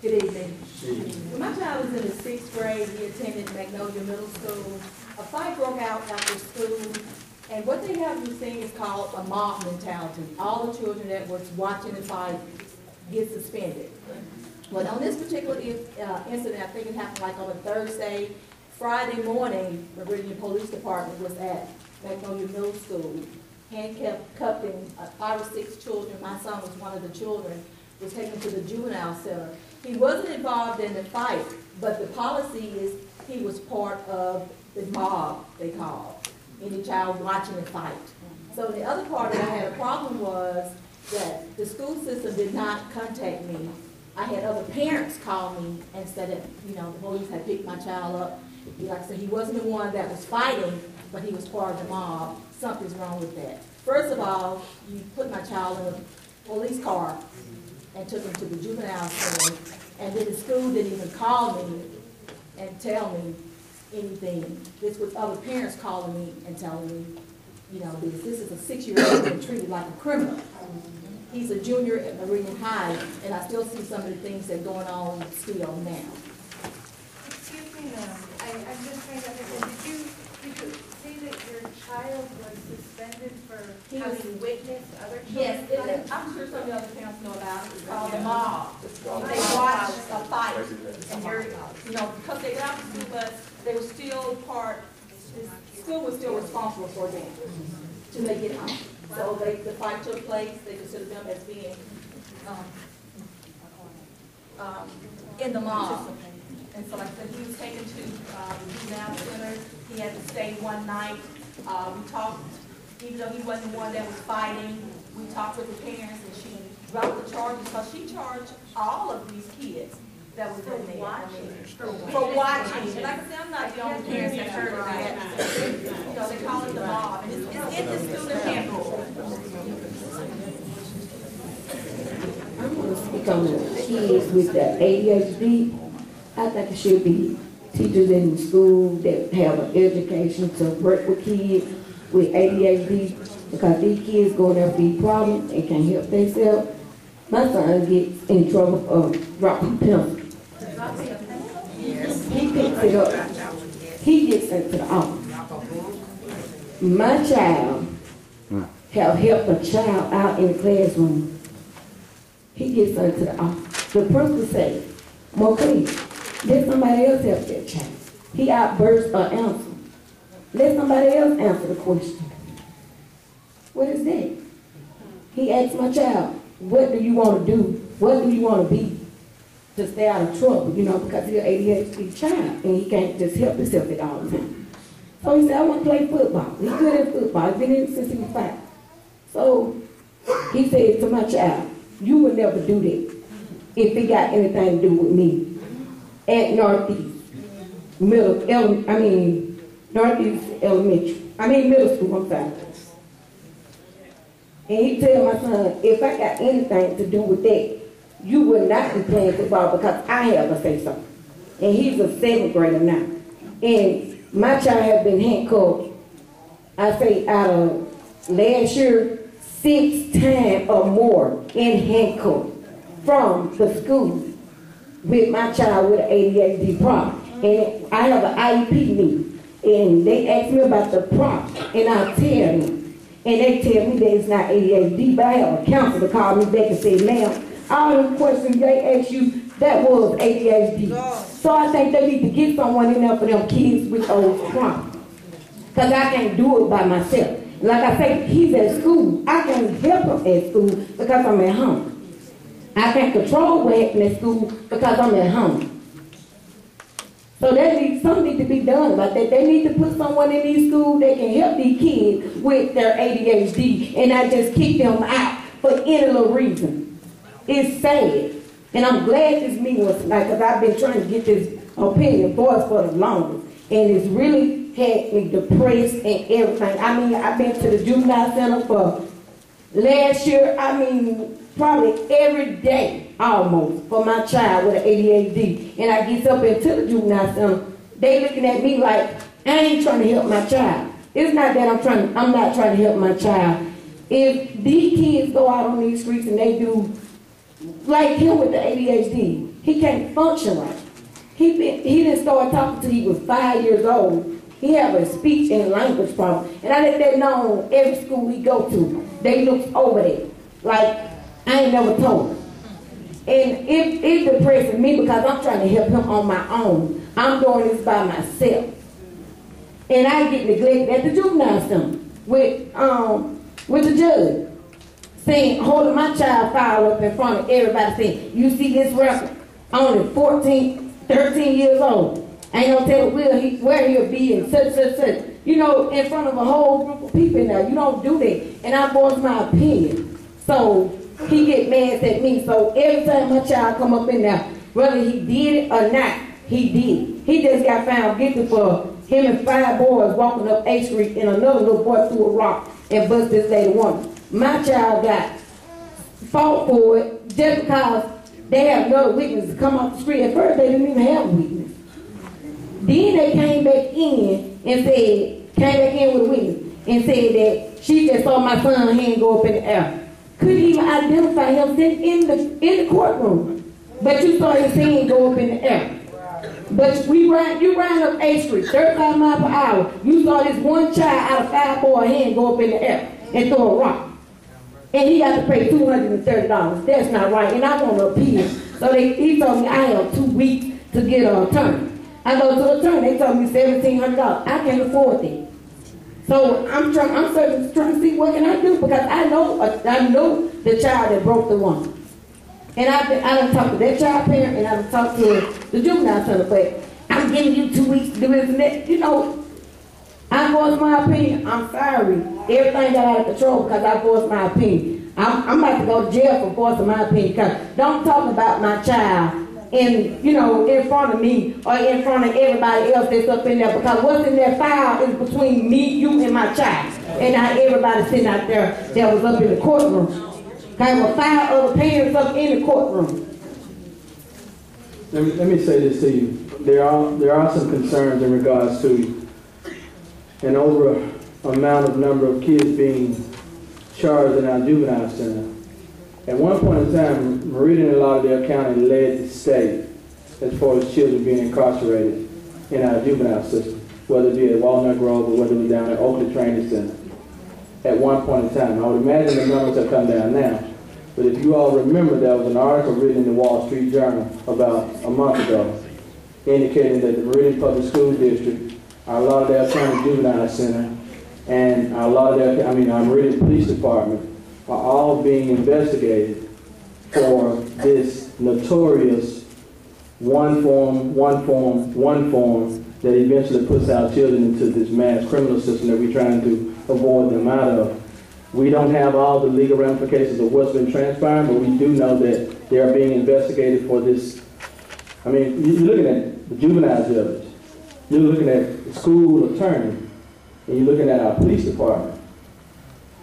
Good evening. When my child was in the 6th grade, he attended Magnolia Middle School. A fight broke out after school, and what they have this thing is called a mob mentality. All the children that was watching the fight get suspended. But on this particular incident, I think it happened like on a Thursday, Friday morning, the Meridian Police Department was at Magnolia Middle School, handcuffing 5 or 6 children. My son was one of the children, was taken to the juvenile center. He wasn't involved in the fight, but the policy is he was part of the mob, they call any child watching the fight. So the other part that I had a problem was that the school system did not contact me. I had other parents call me and said that, you know, the police had picked my child up. Like I said, he wasn't the one that was fighting, but he was part of the mob. Something's wrong with that. First of all, you put my child in a police car and took him to the juvenile center, and then the school didn't even call me and tell me anything. This was other parents calling me and telling me, you know, this is a 6-year-old being treated like a criminal. He's a junior at Meridian High, and I still see some of the things that are going on still now. Excuse me, ma'am. I'm just trying to understand. Did you say that your child was suspended for having witnessed other children? Yes, I'm sure some of the other parents know about it. It's called the mob. They watch a fight, and they're, you know, because they got out of the school bus, they were still part. The school was still responsible for them to make it home. So the fight took place. They considered them as being in the mob. And so, like I said, he was taken to the juvenile center. He had to stay one night. We talked, even though he wasn't the one that was fighting, we talked with the parents, and she dropped the charges because she charged all of these kids that was in there. For watching. And like I said, I'm not the only parents that heard of that. You know, they call it the mob. And it's in the student handbook. I'm going to speak on the kids with the ADHD. I think it should be teachers in school that have an education to work with kids with ADHD, because these kids go there for problems and can't help themselves. My son gets in trouble for dropping pencils. He picks it up. He gets sent to the office. My child have helped a child out in the classroom. He gets sent to the office. The principal says, "Mo, please, let somebody else help that child." He outbursts an answer. Let somebody else answer the question. What is that? He asked my child, "What do you want to do? What do you want to be to stay out of trouble?" You know, because he's an ADHD child and he can't just help himself at all the time. So he said, "I want to play football." He's good at football. He's been in it since he was 5. So he said to my child, "You would never do that if it got anything to do with me." At Northeast Middle School, I'm sorry. And he tell my son, "If I got anything to do with that, you would not be playing football because I have a say so." And he's a 7th grader now. And my child has been handcuffed, I say out of last year, 6 times or more in handcuffs from the school with my child with an ADHD problem. And I have an IEP meeting, and they ask me about the problem, and I tell them, and they tell me that it's not ADHD, but I have a counselor call me back and say, "Ma'am, all the questions they asked you, that was ADHD." So I think they need to get someone in there for them kids with those problems, because I can't do it by myself. Like I say, he's at school. I can't help him at school because I'm at home. I can't control what happens at school because I'm at home. So something needs to be done about that. They need to put someone in these schools that can help these kids with their ADHD and not just kick them out for any little reason. It's sad. And I'm glad this meeting was tonight, because I've been trying to get this opinion voiced for the longest. And it's really had me depressed and everything. I mean, I've been to the juvenile center for last year. I mean, probably every day almost for my child with an ADHD. And I get up into the juvenile center, they looking at me like, I ain't trying to help my child. It's not that I'm not trying to help my child. If these kids go out on these streets and they do, like him with the ADHD, he can't function right. He didn't start talking till he was 5 years old. He have a speech and language problem. And I let that know every school we go to. They look over there like I ain't never told him. And it depresses me because I'm trying to help him on my own. I'm doing this by myself. And I get neglected at the juvenile center with the judge. Saying, holding my child file up in front of everybody saying, you see this record? Only 14, 13 years old. Ain't gonna tell where he'll be and such. You know, in front of a whole group of people now. You don't do that. And I voice my opinion. So he get mad at me. So every time my child come up in there, whether he did it or not, he did. He just got found guilty for him and 5 boys walking up A Street and another little boy threw a rock and bust this lady woman. My child got fought for it just because they have another witness to come off the street. At first they didn't even have a witness. Then they came back in with a witness and said that she just saw my son's hand go up in the air. Couldn't even identify him in the courtroom. But you saw his hand go up in the air. But you ran up A Street, 35 miles per hour. You saw this one child out of 5 boy hand go up in the air and throw a rock. And he got to pay $230. That's not right. And I want to appeal. So he told me I have 2 weeks to get an attorney. I go to the attorney, they told me $1,700. I can't afford that. So I'm trying to see what can I do because I know the child that broke the woman. And I done talked to that child parent and I done talked to the juvenile center, but I'm giving you 2 weeks to do this and that. You know, I voiced my opinion. I'm sorry. Everything got out of control because I voiced my opinion. I'm about to go to jail for voicing my opinion because don't talk about my child in front of me or in front of everybody else that's up in there because what's in that file is between me, you, and my child. And not everybody sitting out there that was up in the courtroom. Because there were 5 other parents up in the courtroom. Let me say this to you. There are some concerns in regards to an number of kids being charged in our juvenile center. At one point in time, Meridian and Lauderdale County led the state as far as children being incarcerated in our juvenile system, whether it be at Walnut Grove or whether it be down at Oakley Training Center. At one point in time, I would imagine the numbers have come down now. But if you all remember, there was an article written in the Wall Street Journal about a month ago indicating that the Meridian Public School District, our Lauderdale County Juvenile Center, and our Meridian Police Department are all being investigated for this notorious one form that eventually puts our children into this mass criminal system that we're trying to avoid them out of. We don't have all the legal ramifications of what's been transpiring, but we do know that they are being investigated for this. I mean, you're looking at the juvenile judge, you're looking at the school attorney, and you're looking at our police department.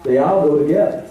They all go together.